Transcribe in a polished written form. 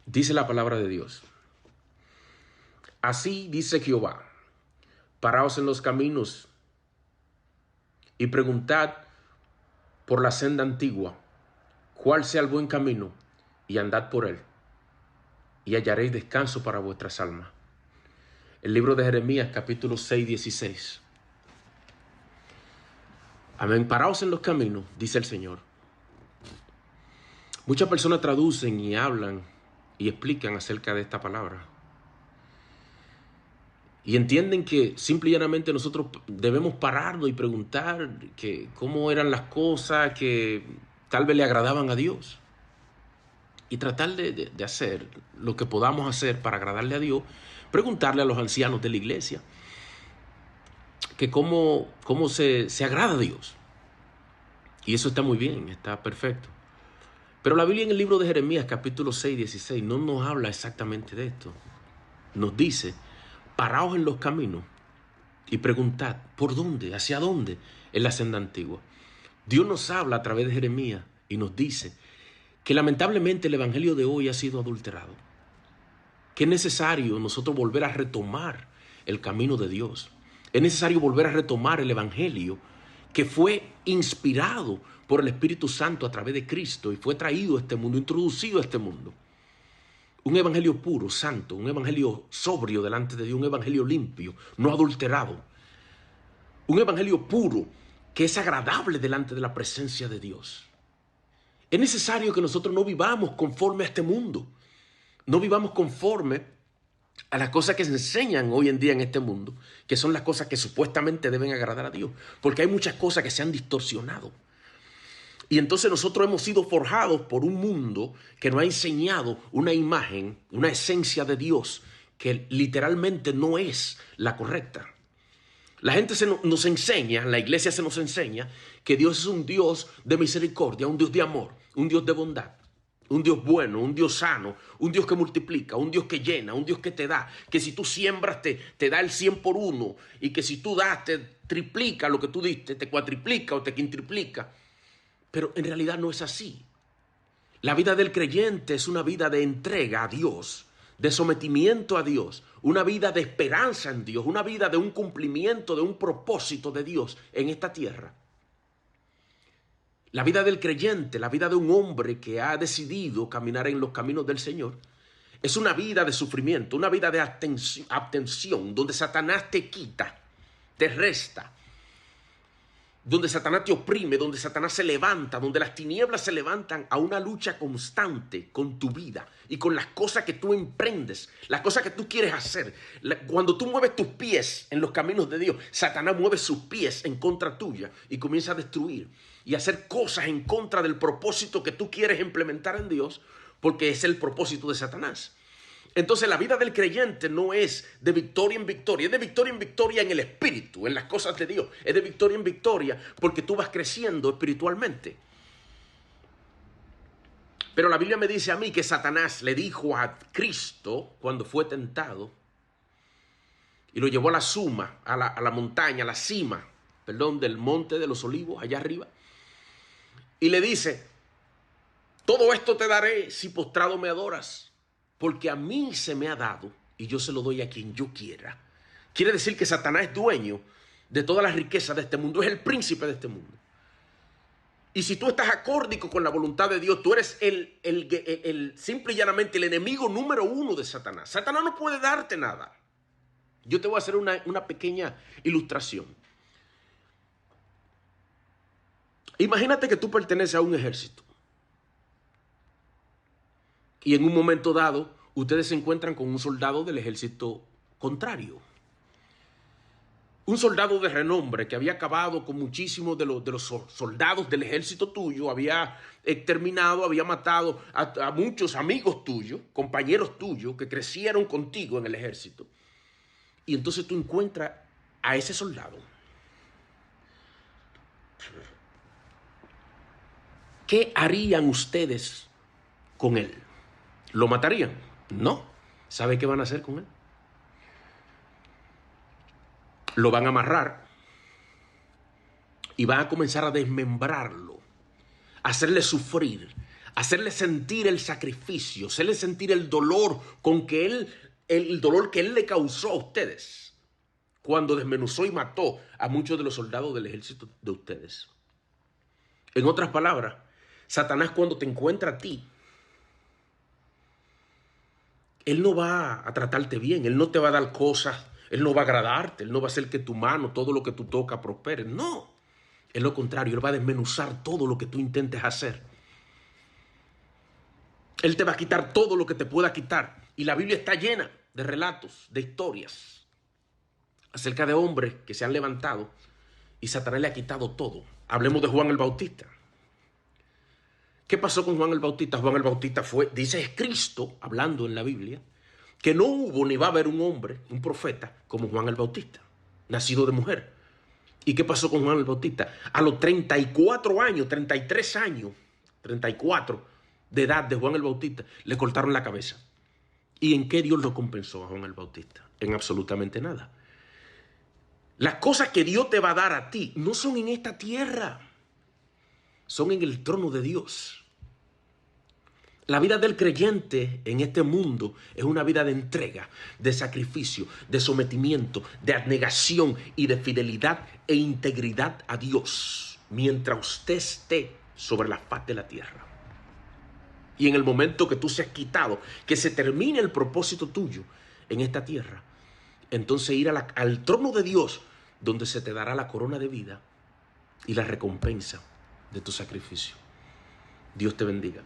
Dice la palabra de Dios. Así dice Jehová, paraos en los caminos y preguntad por la senda antigua, cuál sea el buen camino, y andad por él, y hallaréis descanso para vuestras almas. El libro de Jeremías, capítulo 6, 16. Amén. Paraos en los caminos, dice el Señor. Muchas personas traducen y hablan y explican acerca de esta palabra. Y entienden que simple y llanamente nosotros debemos pararnos y preguntar que cómo eran las cosas que tal vez le agradaban a Dios. Y tratar de hacer lo que podamos hacer para agradarle a Dios. Preguntarle a los ancianos de la iglesia que cómo se agrada a Dios. Y eso está muy bien, está perfecto. Pero la Biblia en el libro de Jeremías, capítulo 6, 16, no nos habla exactamente de esto. Nos dice, paraos en los caminos y preguntad, ¿por dónde? ¿Hacia dónde? Es la senda antigua. Dios nos habla a través de Jeremías y nos dice que lamentablemente el evangelio de hoy ha sido adulterado. Que es necesario nosotros volver a retomar el camino de Dios. Es necesario volver a retomar el evangelio que fue inspirado por el Espíritu Santo a través de Cristo y fue traído a este mundo, introducido a este mundo. Un evangelio puro, santo, un evangelio sobrio delante de Dios, un evangelio limpio, no adulterado. Un evangelio puro que es agradable delante de la presencia de Dios. Es necesario que nosotros no vivamos conforme a este mundo. No vivamos conforme a las cosas que se enseñan hoy en día en este mundo, que son las cosas que supuestamente deben agradar a Dios. Porque hay muchas cosas que se han distorsionado. Y entonces nosotros hemos sido forjados por un mundo que nos ha enseñado una imagen, una esencia de Dios que literalmente no es la correcta. La gente nos enseña, la iglesia se nos enseña que Dios es un Dios de misericordia, un Dios de amor, un Dios de bondad, un Dios bueno, un Dios sano, un Dios que multiplica, un Dios que llena, un Dios que te da, que si tú siembras te da el 100 por uno y que si tú das te triplica lo que tú diste, te cuatriplica o te quintriplica. Pero en realidad no es así. La vida del creyente es una vida de entrega a Dios, de sometimiento a Dios, una vida de esperanza en Dios, una vida de un cumplimiento, de un propósito de Dios en esta tierra. La vida del creyente, la vida de un hombre que ha decidido caminar en los caminos del Señor, es una vida de sufrimiento, una vida de abstención, donde Satanás te quita, te resta, donde Satanás te oprime, donde Satanás se levanta, donde las tinieblas se levantan a una lucha constante con tu vida y con las cosas que tú emprendes, las cosas que tú quieres hacer. Cuando tú mueves tus pies en los caminos de Dios, Satanás mueve sus pies en contra tuya y comienza a destruir y hacer cosas en contra del propósito que tú quieres implementar en Dios, porque es el propósito de Satanás. Entonces la vida del creyente no es de victoria en victoria, es de victoria en victoria en el espíritu, en las cosas de Dios. Es de victoria en victoria porque tú vas creciendo espiritualmente. Pero la Biblia me dice a mí que Satanás le dijo a Cristo cuando fue tentado y lo llevó a la suma, a la montaña, a la cima, del monte de los olivos, allá arriba. Y le dice, todo esto te daré si postrado me adoras. Porque a mí se me ha dado y yo se lo doy a quien yo quiera. Quiere decir que Satanás es dueño de todas las riquezas de este mundo, es el príncipe de este mundo. Y si tú estás acórdico con la voluntad de Dios, tú eres simple y llanamente el enemigo número uno de Satanás. Satanás no puede darte nada. Yo te voy a hacer una pequeña ilustración. Imagínate que tú perteneces a un ejército. Y en un momento dado, ustedes se encuentran con un soldado del ejército contrario. Un soldado de renombre que había acabado con muchísimos de los soldados del ejército tuyo, había exterminado, había matado a muchos amigos tuyos, compañeros tuyos que crecieron contigo en el ejército. Y entonces tú encuentras a ese soldado. ¿Qué harían ustedes con él? ¿Lo matarían? No. ¿Sabe qué van a hacer con él? Lo van a amarrar y van a comenzar a desmembrarlo, a hacerle sufrir, hacerle sentir el sacrificio, hacerle sentir el dolor con que el dolor que él le causó a ustedes cuando desmenuzó y mató a muchos de los soldados del ejército de ustedes. En otras palabras, Satanás cuando te encuentra a ti, él no va a tratarte bien, él no te va a dar cosas, él no va a agradarte, él no va a hacer que tu mano, todo lo que tú tocas, prospere. No, es lo contrario, él va a desmenuzar todo lo que tú intentes hacer. Él te va a quitar todo lo que te pueda quitar. Y la Biblia está llena de relatos, de historias acerca de hombres que se han levantado y Satanás le ha quitado todo. Hablemos de Juan el Bautista. ¿Qué pasó con Juan el Bautista? Juan el Bautista fue, dice Cristo, hablando en la Biblia, que no hubo ni va a haber un hombre, un profeta, como Juan el Bautista, nacido de mujer. ¿Y qué pasó con Juan el Bautista? A los 34 años, 33 años, 34 de edad de Juan el Bautista, le cortaron la cabeza. ¿Y en qué Dios lo compensó a Juan el Bautista? En absolutamente nada. Las cosas que Dios te va a dar a ti no son en esta tierra, son en el trono de Dios. La vida del creyente en este mundo es una vida de entrega, de sacrificio, de sometimiento, de abnegación y de fidelidad e integridad a Dios, mientras usted esté sobre la faz de la tierra. Y en el momento que tú seas quitado, que se termine el propósito tuyo en esta tierra, entonces ir al trono de Dios, donde se te dará la corona de vida y la recompensa de tu sacrificio. Dios te bendiga.